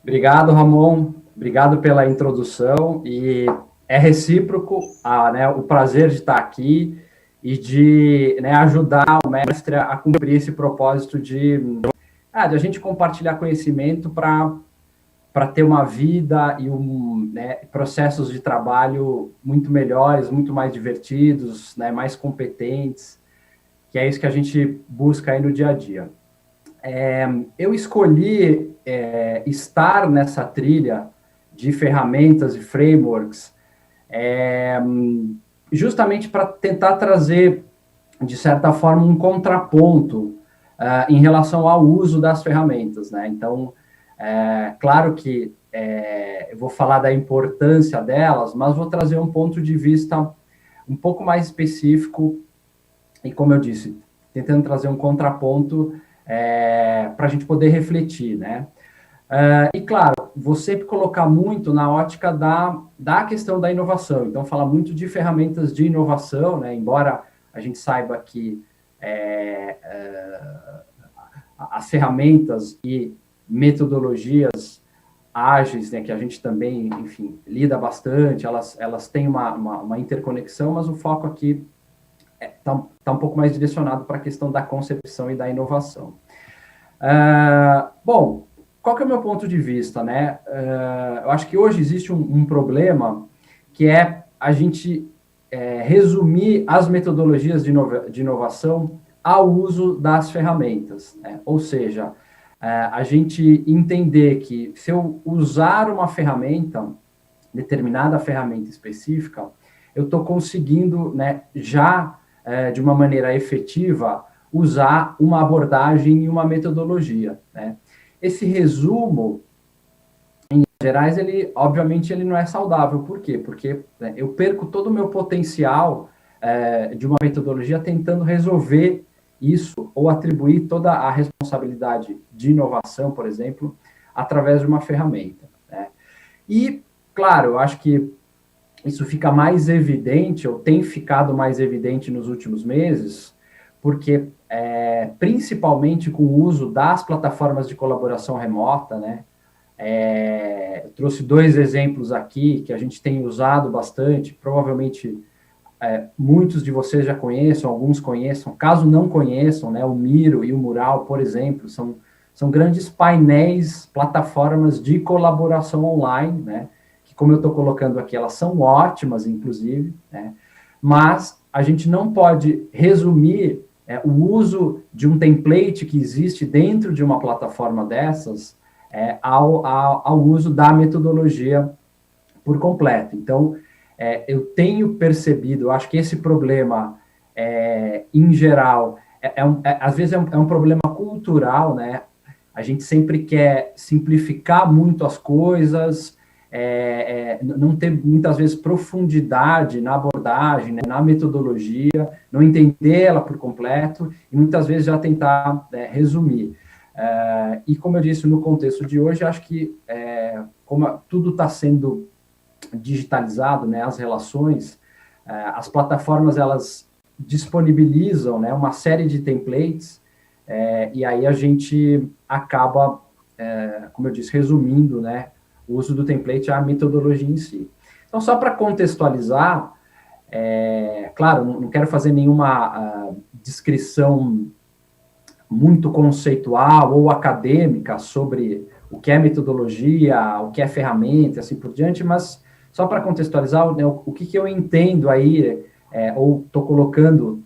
Obrigado, Ramon. Obrigado pela introdução e é recíproco né, o prazer de estar aqui e de, né, ajudar o mestre a cumprir esse propósito de a gente compartilhar conhecimento para ter uma vida e né, processos de trabalho muito melhores, muito mais divertidos, né, mais competentes, que é isso que a gente busca aí no dia a dia. Eu escolhi estar nessa trilha de ferramentas e frameworks justamente para tentar trazer, de certa forma, um contraponto em relação ao uso das ferramentas, né? Então, claro que eu vou falar da importância delas, mas vou trazer um ponto de vista um pouco mais específico e, como eu disse, tentando trazer um contraponto para a gente poder refletir, né? E, claro, vou sempre colocar muito na ótica da questão da inovação. Então, falar muito de ferramentas de inovação, né? Embora a gente saiba que as ferramentas e metodologias ágeis, né, que a gente também, enfim, lida bastante, elas têm uma interconexão, mas o foco aqui está um pouco mais direcionado para a questão da concepção e da inovação. Bom, qual que é o meu ponto de vista, né? Eu acho que hoje existe um problema que é a gente resumir as metodologias de inovação ao uso das ferramentas, né? Ou seja, a gente entender que se eu usar uma ferramenta, determinada ferramenta específica, eu estou conseguindo, né, já de uma maneira efetiva, usar uma abordagem e uma metodologia, né? Esse resumo, em gerais, ele, obviamente, ele não é saudável. Por quê? Porque né, eu perco todo o meu potencial de uma metodologia tentando resolver isso ou atribuir toda a responsabilidade de inovação, por exemplo, através de uma ferramenta, né? E, claro, eu acho que isso fica mais evidente, ou tem ficado mais evidente nos últimos meses, porque principalmente com o uso das plataformas de colaboração remota, né? Eu trouxe dois exemplos aqui que a gente tem usado bastante, provavelmente muitos de vocês já conheçam, alguns conheçam, caso não conheçam, né, o Miro e o Mural, por exemplo, são grandes painéis, plataformas de colaboração online, né? Como eu estou colocando aqui, elas são ótimas, inclusive, né? Mas a gente não pode resumir o uso de um template que existe dentro de uma plataforma dessas ao uso da metodologia por completo. Então, eu tenho percebido, eu acho que esse problema, em geral, às vezes é um problema cultural, né? A gente sempre quer simplificar muito as coisas, não ter muitas vezes profundidade na abordagem, né, na metodologia, não entender ela por completo e muitas vezes já tentar resumir. E como eu disse, no contexto de hoje, acho que como tudo está sendo digitalizado, né, as relações, as plataformas elas disponibilizam, né, uma série de templates e aí a gente acaba, como eu disse, resumindo, né, o uso do template à metodologia em si. Então, só para contextualizar, claro, não quero fazer nenhuma descrição muito conceitual ou acadêmica sobre o que é metodologia, o que é ferramenta, e assim por diante, mas só para contextualizar, né, o que eu entendo aí, ou estou colocando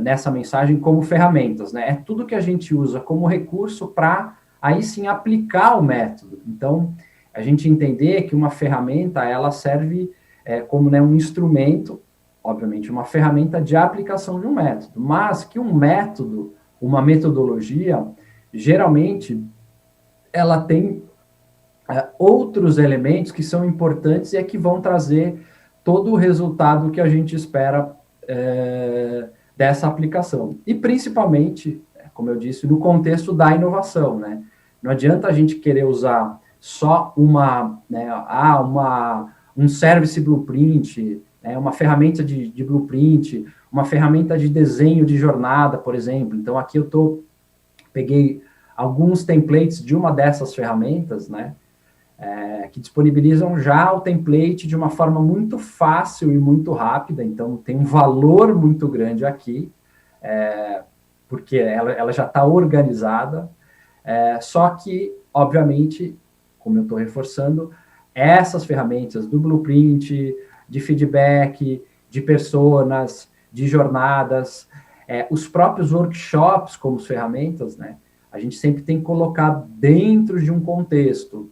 nessa mensagem como ferramentas, né? É tudo que a gente usa como recurso para, aí sim, aplicar o método. Então, a gente entender que uma ferramenta, ela serve como, né, um instrumento, obviamente, uma ferramenta de aplicação de um método, mas que um método, uma metodologia, geralmente, ela tem outros elementos que são importantes e que vão trazer todo o resultado que a gente espera dessa aplicação. E, principalmente, como eu disse, no contexto da inovação, né? Não adianta a gente querer usar só um service blueprint, uma ferramenta de blueprint, uma ferramenta de desenho de jornada, por exemplo. Então, aqui eu peguei alguns templates de uma dessas ferramentas, né, que disponibilizam já o template de uma forma muito fácil e muito rápida, então tem um valor muito grande aqui, porque ela já está organizada, só que, obviamente, como eu estou reforçando, essas ferramentas do blueprint, de feedback, de personas, de jornadas, os próprios workshops como ferramentas, né? A gente sempre tem que colocar dentro de um contexto.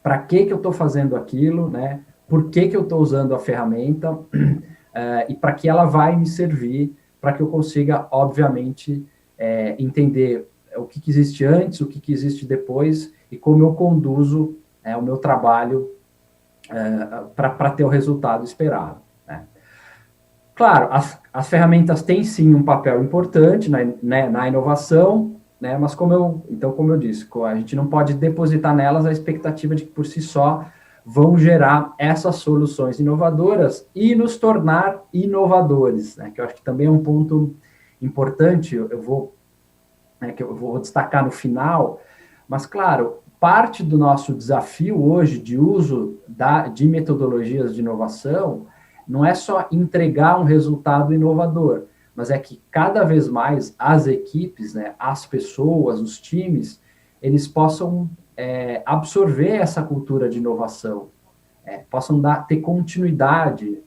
Para que eu estou fazendo aquilo, né? Por que eu estou usando a ferramenta e para que ela vai me servir, para que eu consiga, obviamente, entender o que existe antes, o que existe depois e como eu conduzo o meu trabalho para ter o resultado esperado. Né? Claro, as ferramentas têm sim um papel importante na inovação, né? Mas como eu disse, a gente não pode depositar nelas a expectativa de que por si só vão gerar essas soluções inovadoras e nos tornar inovadores, né? Que eu acho que também é um ponto importante, que eu vou destacar no final, mas claro, parte do nosso desafio hoje de uso de metodologias de inovação não é só entregar um resultado inovador, mas é que cada vez mais as equipes, né, as pessoas, os times, eles possam absorver essa cultura de inovação, possam ter continuidade,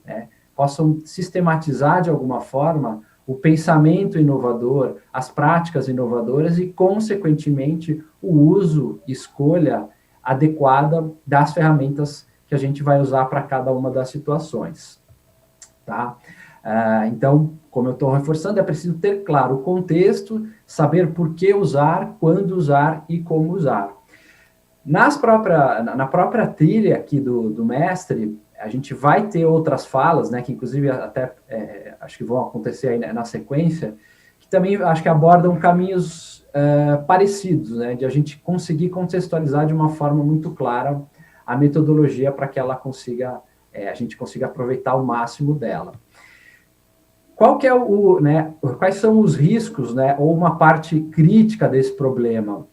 possam sistematizar de alguma forma o pensamento inovador, as práticas inovadoras e, consequentemente, o uso, escolha adequada das ferramentas que a gente vai usar para cada uma das situações. Tá? Então, como eu estou reforçando, é preciso ter claro o contexto, saber por que usar, quando usar e como usar. Na própria trilha aqui do mestre, a gente vai ter outras falas, né, que inclusive até acho que vão acontecer aí na sequência, que também acho que abordam caminhos parecidos, né, de a gente conseguir contextualizar de uma forma muito clara a metodologia para que ela a gente consiga aproveitar o máximo dela. Qual que é quais são os riscos, né, ou uma parte crítica desse problema?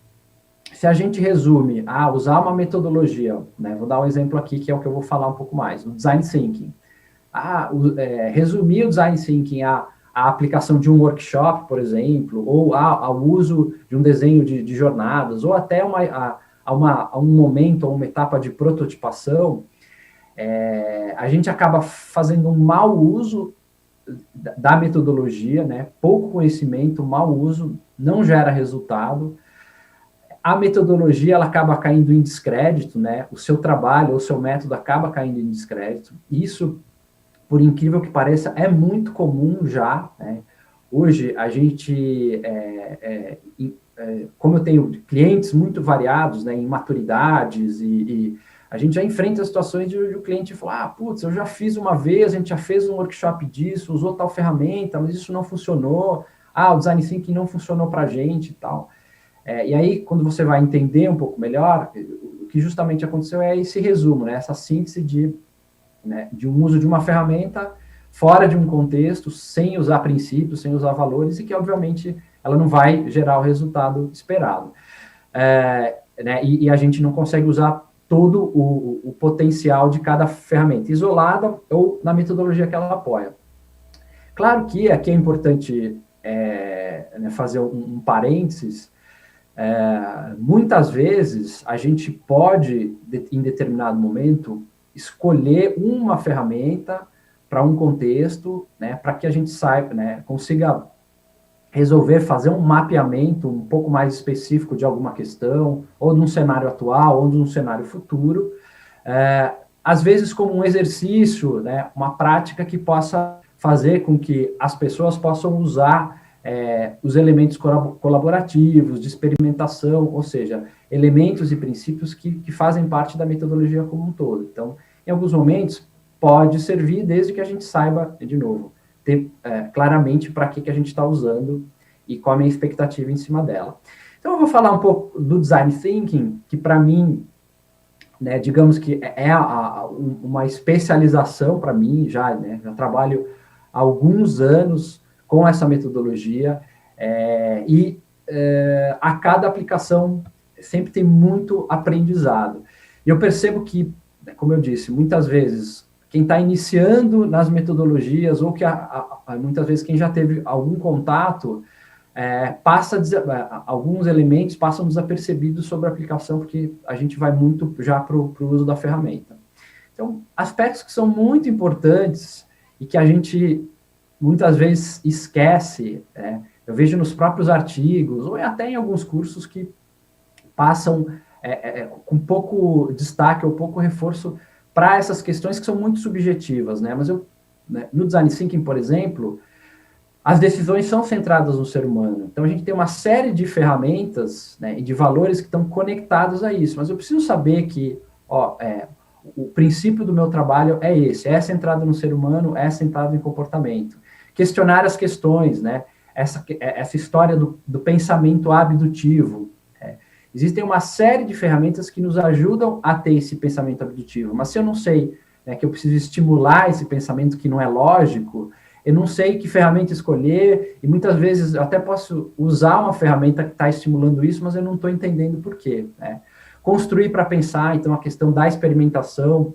Se a gente resume a usar uma metodologia, né, vou dar um exemplo aqui que é o que eu vou falar um pouco mais, o Design Thinking. Resumir o Design Thinking a aplicação de um workshop, por exemplo, ou ao uso de um desenho de jornadas, ou até a um momento, ou uma etapa de prototipação, a gente acaba fazendo um mau uso da metodologia, né? Pouco conhecimento, mau uso, não gera resultado. A metodologia ela acaba caindo em descrédito, né? O seu trabalho, o seu método acaba caindo em descrédito. Isso, por incrível que pareça, é muito comum já, né? Hoje, a gente, como eu tenho clientes muito variados, né, em maturidades e a gente já enfrenta situações de o cliente falar, putz, eu já fiz uma vez, a gente já fez um workshop disso, usou tal ferramenta, mas isso não funcionou, o Design Thinking não funcionou para a gente e tal. E aí, quando você vai entender um pouco melhor, o que justamente aconteceu é esse resumo, né, essa síntese de um uso de uma ferramenta fora de um contexto, sem usar princípios, sem usar valores, e que, obviamente, ela não vai gerar o resultado esperado. Né, e a gente não consegue usar todo o potencial de cada ferramenta, isolada ou na metodologia que ela apoia. Claro que aqui é importante fazer um parênteses. Muitas vezes a gente pode, em determinado momento, escolher uma ferramenta para um contexto, né, para que a gente saiba, né, consiga resolver, fazer um mapeamento um pouco mais específico de alguma questão, ou de um cenário atual, ou de um cenário futuro, às vezes como um exercício, né, uma prática que possa fazer com que as pessoas possam usar os elementos colaborativos, de experimentação, ou seja, elementos e princípios que fazem parte da metodologia como um todo. Então, em alguns momentos, pode servir desde que a gente saiba, de novo, ter claramente para que a gente está usando e qual a minha expectativa em cima dela. Então, eu vou falar um pouco do Design Thinking, que para mim, né, digamos que uma especialização para mim, já trabalho há alguns anos com essa metodologia, e a cada aplicação sempre tem muito aprendizado. E eu percebo que, como eu disse, muitas vezes, quem está iniciando nas metodologias, ou que muitas vezes quem já teve algum contato, alguns elementos passam desapercebidos sobre a aplicação, porque a gente vai muito já para o uso da ferramenta. Então, aspectos que são muito importantes e que a gente muitas vezes esquece, eu vejo nos próprios artigos, ou até em alguns cursos que passam com pouco destaque ou pouco reforço para essas questões que são muito subjetivas, né? Mas no Design Thinking, por exemplo, as decisões são centradas no ser humano. Então, a gente tem uma série de ferramentas, né, e de valores que estão conectados a isso. Mas eu preciso saber que, o princípio do meu trabalho é esse, é centrado no ser humano, é centrado em comportamento. Questionar as questões, né? Essa história do pensamento abdutivo. Existem uma série de ferramentas que nos ajudam a ter esse pensamento abdutivo, mas se eu não sei, né, que eu preciso estimular esse pensamento que não é lógico, eu não sei que ferramenta escolher, e muitas vezes eu até posso usar uma ferramenta que está estimulando isso, mas eu não estou entendendo por quê, né? Construir para pensar, então, a questão da experimentação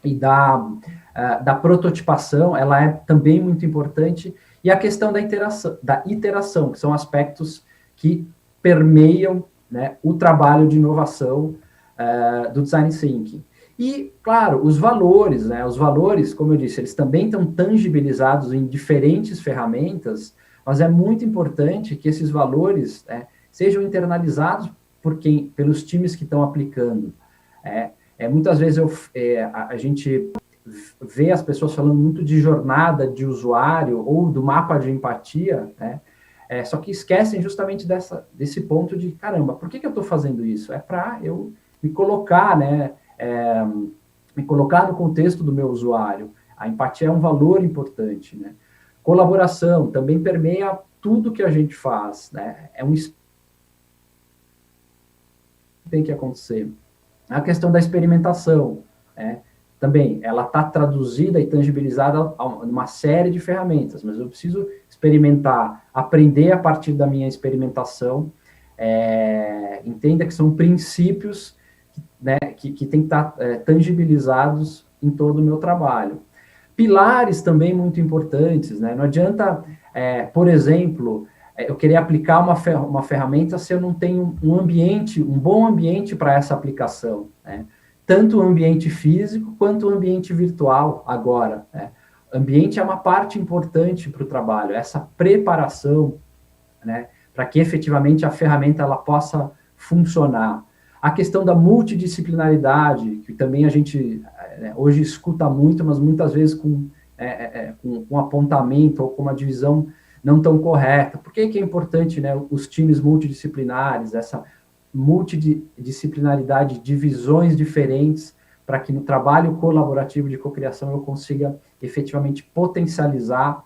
e da prototipação, ela é também muito importante, e a questão da iteração, que são aspectos que permeiam, né, o trabalho de inovação do Design Thinking. E, claro, os valores, né? Os valores, como eu disse, eles também estão tangibilizados em diferentes ferramentas, mas é muito importante que esses valores, né, sejam internalizados pelos times que estão aplicando. Muitas vezes a gente vê as pessoas falando muito de jornada de usuário ou do mapa de empatia, né? Só que esquecem justamente desse ponto de, caramba, por que eu estou fazendo isso? É para eu me colocar, né? Me colocar no contexto do meu usuário. A empatia é um valor importante, né? Colaboração também permeia tudo que a gente faz, né? Tem que acontecer. A questão da experimentação, né? Também, ela está traduzida e tangibilizada numa série de ferramentas, mas eu preciso experimentar, aprender a partir da minha experimentação, entenda que são princípios, né, que tem que estar tangibilizados em todo o meu trabalho. Pilares também muito importantes, né? Não adianta, por exemplo, eu querer aplicar uma ferramenta se eu não tenho um bom ambiente para essa aplicação, né? Tanto o ambiente físico quanto o ambiente virtual agora, né? Ambiente é uma parte importante para o trabalho, essa preparação, né, para que efetivamente a ferramenta ela possa funcionar. A questão da multidisciplinaridade, que também a gente hoje escuta muito, mas muitas vezes com um apontamento ou com uma divisão não tão correta. Por que é importante, né, os times multidisciplinares, essa multidisciplinaridade de visões diferentes, para que no trabalho colaborativo de cocriação eu consiga efetivamente potencializar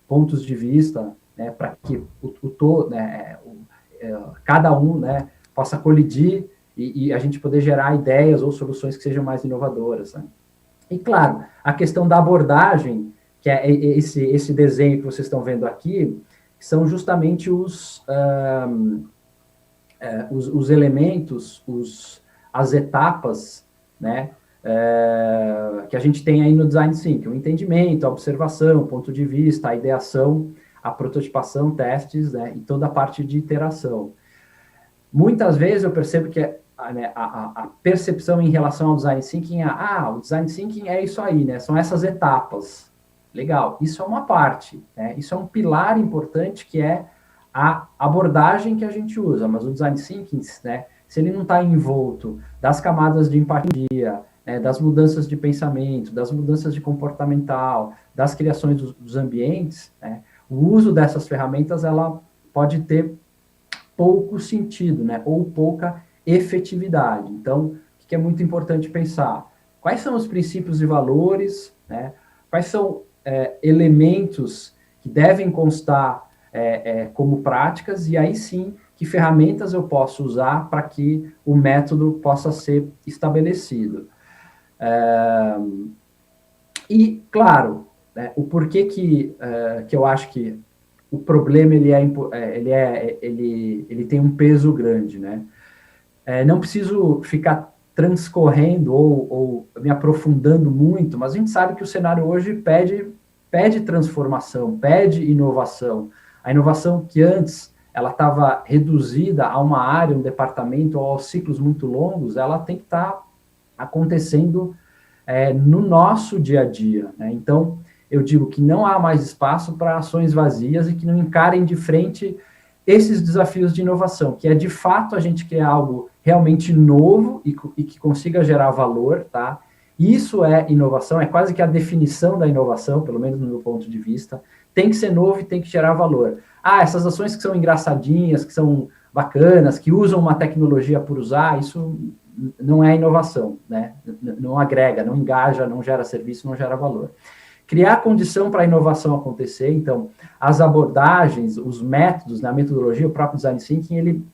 pontos de vista, né, para que cada um, né, possa colidir e a gente poder gerar ideias ou soluções que sejam mais inovadoras, né? E, claro, a questão da abordagem, que é esse desenho que vocês estão vendo aqui, são justamente os elementos, as etapas, né, que a gente tem aí no Design Thinking: o entendimento, a observação, o ponto de vista, a ideação, a prototipação, testes, né, e toda a parte de iteração. Muitas vezes eu percebo que a percepção em relação ao Design Thinking o Design Thinking é isso aí, né, são essas etapas. Legal, isso é uma parte, né, isso é um pilar importante, que é a abordagem que a gente usa, mas o Design Thinking, né, se ele não está envolto das camadas de empatia, né, das mudanças de pensamento, das mudanças de comportamental, das criações dos ambientes, né, o uso dessas ferramentas ela pode ter pouco sentido, né, ou pouca efetividade. Então, o que é muito importante pensar? Quais são os princípios e valores, né? Quais são elementos que devem constar como práticas, e aí sim, que ferramentas eu posso usar para que o método possa ser estabelecido. E, claro, né, o porquê que eu acho que o problema ele tem um peso grande, né? Não preciso ficar transcorrendo ou me aprofundando muito, mas a gente sabe que o cenário hoje pede transformação, pede inovação. A inovação que antes ela estava reduzida a uma área, um departamento ou aos ciclos muito longos, ela tem que estar acontecendo no nosso dia a dia, né? Então, eu digo que não há mais espaço para ações vazias e que não encarem de frente esses desafios de inovação, que é de fato a gente criar algo realmente novo e que consiga gerar valor, tá? Isso é inovação, é quase que a definição da inovação, pelo menos no meu ponto de vista. Tem que ser novo e tem que gerar valor. Essas ações que são engraçadinhas, que são bacanas, que usam uma tecnologia por usar, isso não é inovação, né? Não agrega, não engaja, não gera serviço, não gera valor. Criar condição para a inovação acontecer, então, as abordagens, os métodos, na metodologia, o próprio Design Thinking, ele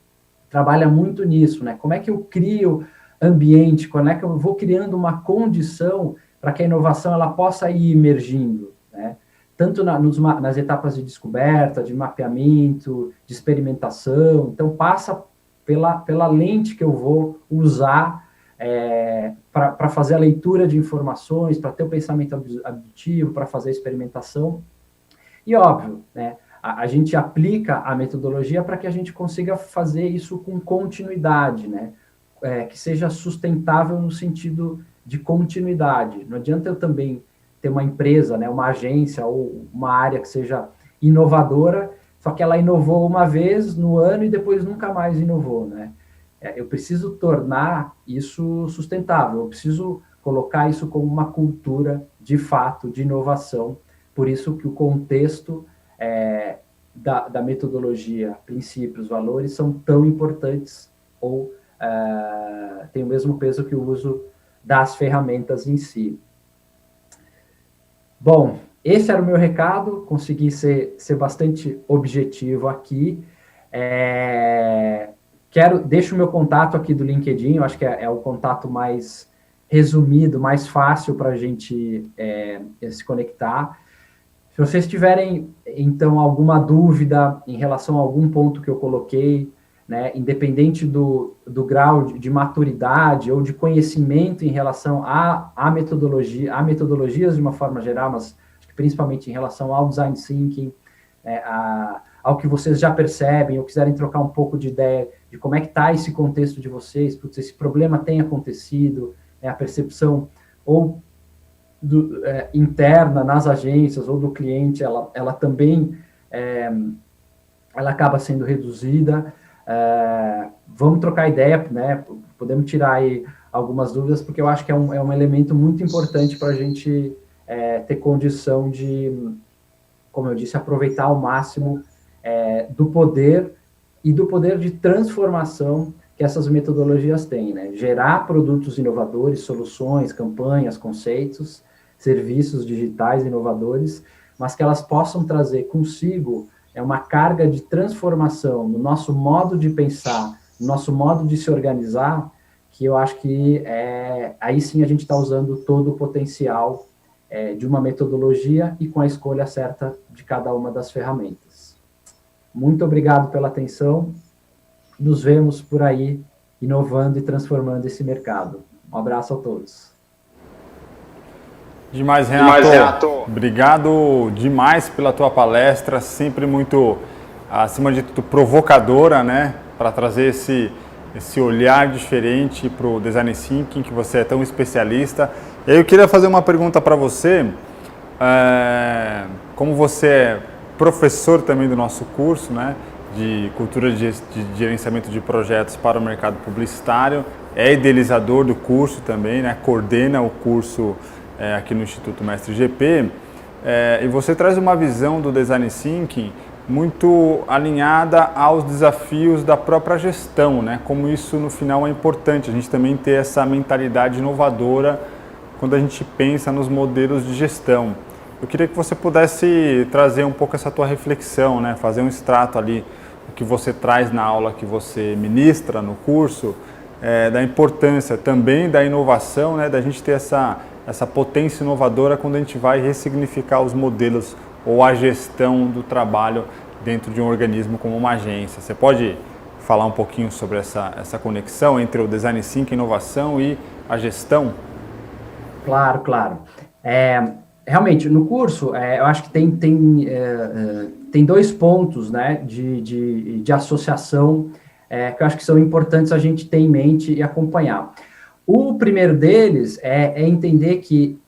trabalha muito nisso, né? Como é que eu crio ambiente, como é que eu vou criando uma condição para que a inovação ela possa ir emergindo, né? Tanto nas etapas de descoberta, de mapeamento, de experimentação, então passa pela lente que eu vou usar para fazer a leitura de informações, para ter o pensamento aditivo, para fazer a experimentação. E óbvio, né, a gente aplica a metodologia para que a gente consiga fazer isso com continuidade, né, que seja sustentável no sentido de continuidade. Não adianta eu também ter uma empresa, né, uma agência ou uma área que seja inovadora, só que ela inovou uma vez no ano e depois nunca mais inovou, né? Eu preciso tornar isso sustentável, eu preciso colocar isso como uma cultura, de fato, de inovação. Por isso que o contexto da metodologia, princípios, valores, são tão importantes ou tem o mesmo peso que o uso das ferramentas em si. Bom, esse era o meu recado, consegui ser bastante objetivo aqui. Deixo o meu contato aqui do LinkedIn, eu acho que é o contato mais resumido, mais fácil para a gente se conectar. Se vocês tiverem, então, alguma dúvida em relação a algum ponto que eu coloquei, né, independente do grau de maturidade ou de conhecimento em relação à metodologia, a metodologias de uma forma geral, mas principalmente em relação ao Design Thinking, ao que vocês já percebem, ou quiserem trocar um pouco de ideia de como é que está esse contexto de vocês, porque esse problema tem acontecido, a percepção ou interna nas agências ou do cliente, ela também ela acaba sendo reduzida. Vamos trocar ideia, né? Podemos tirar aí algumas dúvidas, porque eu acho que é um elemento muito importante para a gente ter condição de, como eu disse, aproveitar ao máximo do poder de transformação que essas metodologias têm, né? Gerar produtos inovadores, soluções, campanhas, conceitos, serviços digitais inovadores, mas que elas possam trazer consigo uma carga de transformação no nosso modo de pensar, no nosso modo de se organizar, que eu acho que aí sim a gente está usando todo o potencial de uma metodologia e com a escolha certa de cada uma das ferramentas. Muito obrigado pela atenção. Nos vemos por aí, inovando e transformando esse mercado. Um abraço a todos. Demais, Renato. Obrigado demais pela tua palestra, sempre muito, acima de tudo, provocadora, né? Para trazer esse olhar diferente para o Design Thinking, que você é tão especialista. E aí eu queria fazer uma pergunta para você, como você é professor também do nosso curso, né? De cultura de gerenciamento de projetos para o mercado publicitário, é idealizador do curso também, né? Coordena o curso aqui no Instituto Mestre GP, e você traz uma visão do Design Thinking muito alinhada aos desafios da própria gestão, né? Como isso no final é importante, a gente também ter essa mentalidade inovadora quando a gente pensa nos modelos de gestão. Eu queria que você pudesse trazer um pouco essa tua reflexão, né? Fazer um extrato ali do que você traz na aula que você ministra no curso, da importância também da inovação, né? Da gente ter essa potência inovadora quando a gente vai ressignificar os modelos ou a gestão do trabalho dentro de um organismo como uma agência. Você pode falar um pouquinho sobre essa conexão entre o Design Thinking, inovação e a gestão? Claro, claro. Realmente, no curso, eu acho que tem dois pontos, né, de associação que eu acho que são importantes a gente ter em mente e acompanhar. O primeiro deles é entender que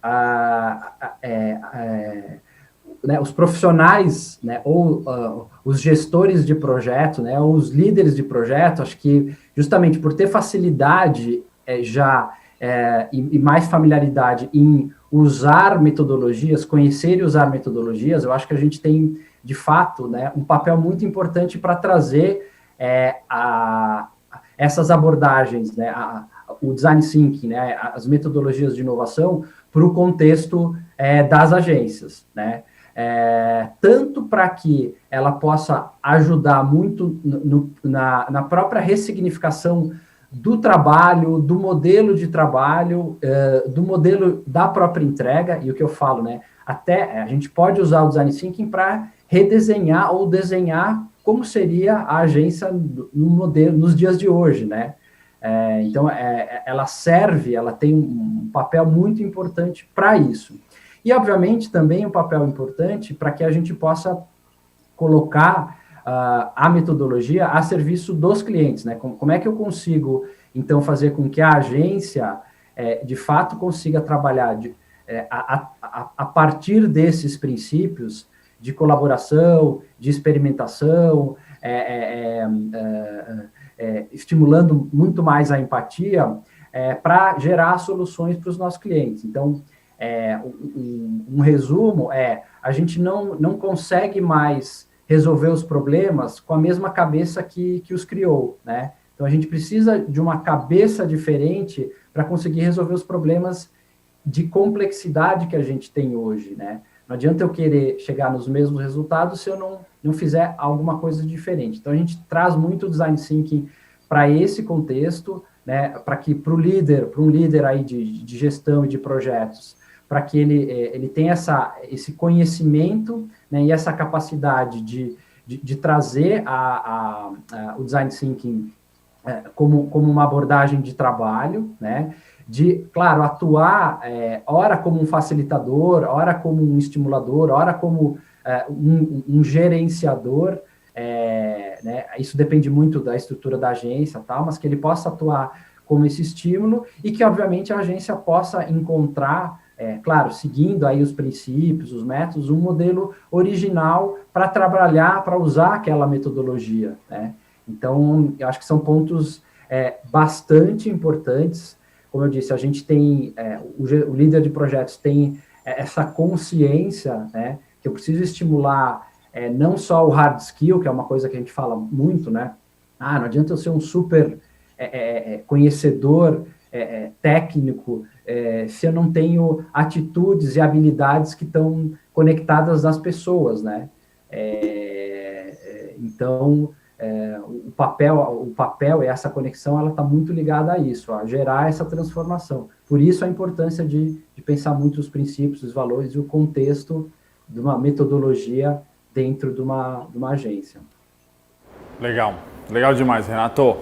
né, os profissionais, né, ou os gestores de projeto, né, ou os líderes de projeto, acho que justamente por ter facilidade e mais familiaridade em usar metodologias, conhecer e usar metodologias, eu acho que a gente tem, de fato, né, um papel muito importante para trazer essas abordagens, né, o design thinking, né, as metodologias de inovação para o contexto das agências, né? Tanto para que ela possa ajudar muito na própria ressignificação do trabalho, do modelo de trabalho, do modelo da própria entrega, e o que eu falo, né? Até a gente pode usar o design thinking para redesenhar ou desenhar como seria a agência no modelo, nos dias de hoje, né? Então, ela tem um papel muito importante para isso. E, obviamente, também um papel importante para que a gente possa colocar a metodologia a serviço dos clientes, né? Como é que eu consigo, então, fazer com que a agência, de fato, consiga trabalhar a partir desses princípios de colaboração, de experimentação, estimulando muito mais a empatia para gerar soluções para os nossos clientes. Então, um resumo a gente não consegue mais resolver os problemas com a mesma cabeça que os criou, né? Então, a gente precisa de uma cabeça diferente para conseguir resolver os problemas de complexidade que a gente tem hoje, né? Não adianta eu querer chegar nos mesmos resultados se eu não fizer alguma coisa diferente. Então, a gente traz muito design thinking para esse contexto, né? Para um líder aí de gestão e de projetos, para que ele tenha esse conhecimento, né, e essa capacidade de trazer o design thinking como uma abordagem de trabalho, né, de, claro, atuar ora como um facilitador, ora como um estimulador, ora como um gerenciador, né, isso depende muito da estrutura da agência, tal, mas que ele possa atuar como esse estímulo e que, obviamente, a agência possa encontrar, claro, seguindo aí os princípios, os métodos, um modelo original para trabalhar, para usar aquela metodologia, né? Então, eu acho que são pontos bastante importantes. Como eu disse, a gente tem, o líder de projetos tem essa consciência, né, que eu preciso estimular não só o hard skill, que é uma coisa que a gente fala muito, né? Não adianta eu ser um super conhecedor técnico se eu não tenho atitudes e habilidades que estão conectadas nas pessoas, né? Então, o papel e essa conexão, ela está muito ligada a isso, a gerar essa transformação. Por isso a importância de pensar muito os princípios, os valores e o contexto de uma metodologia dentro de uma agência. Legal, legal demais, Renato.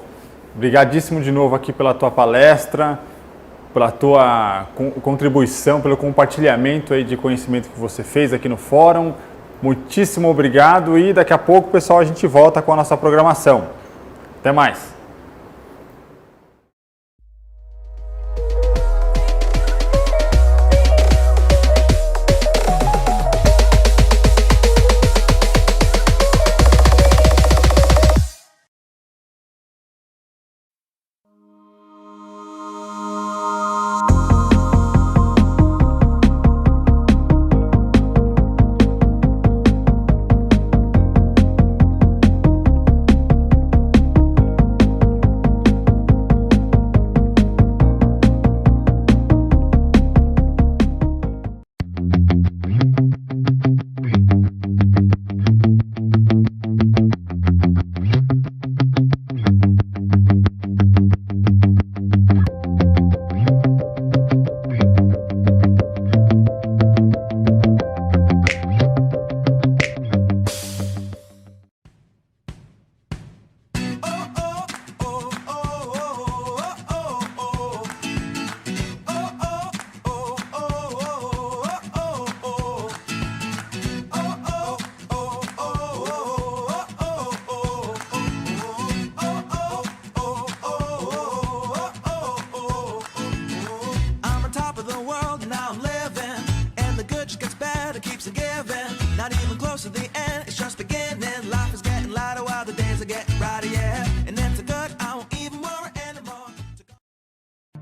Obrigadíssimo de novo aqui pela tua palestra, pela tua contribuição, pelo compartilhamento aí de conhecimento que você fez aqui no fórum. Muitíssimo obrigado e daqui a pouco, pessoal, a gente volta com a nossa programação. Até mais!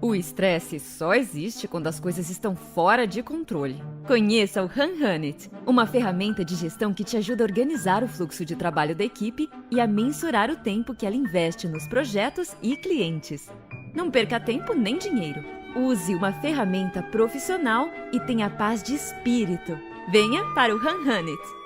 O estresse só existe quando as coisas estão fora de controle. Conheça o HunHunnit, uma ferramenta de gestão que te ajuda a organizar o fluxo de trabalho da equipe e a mensurar o tempo que ela investe nos projetos e clientes. Não perca tempo nem dinheiro. Use uma ferramenta profissional e tenha paz de espírito. Venha para o HunHunnit.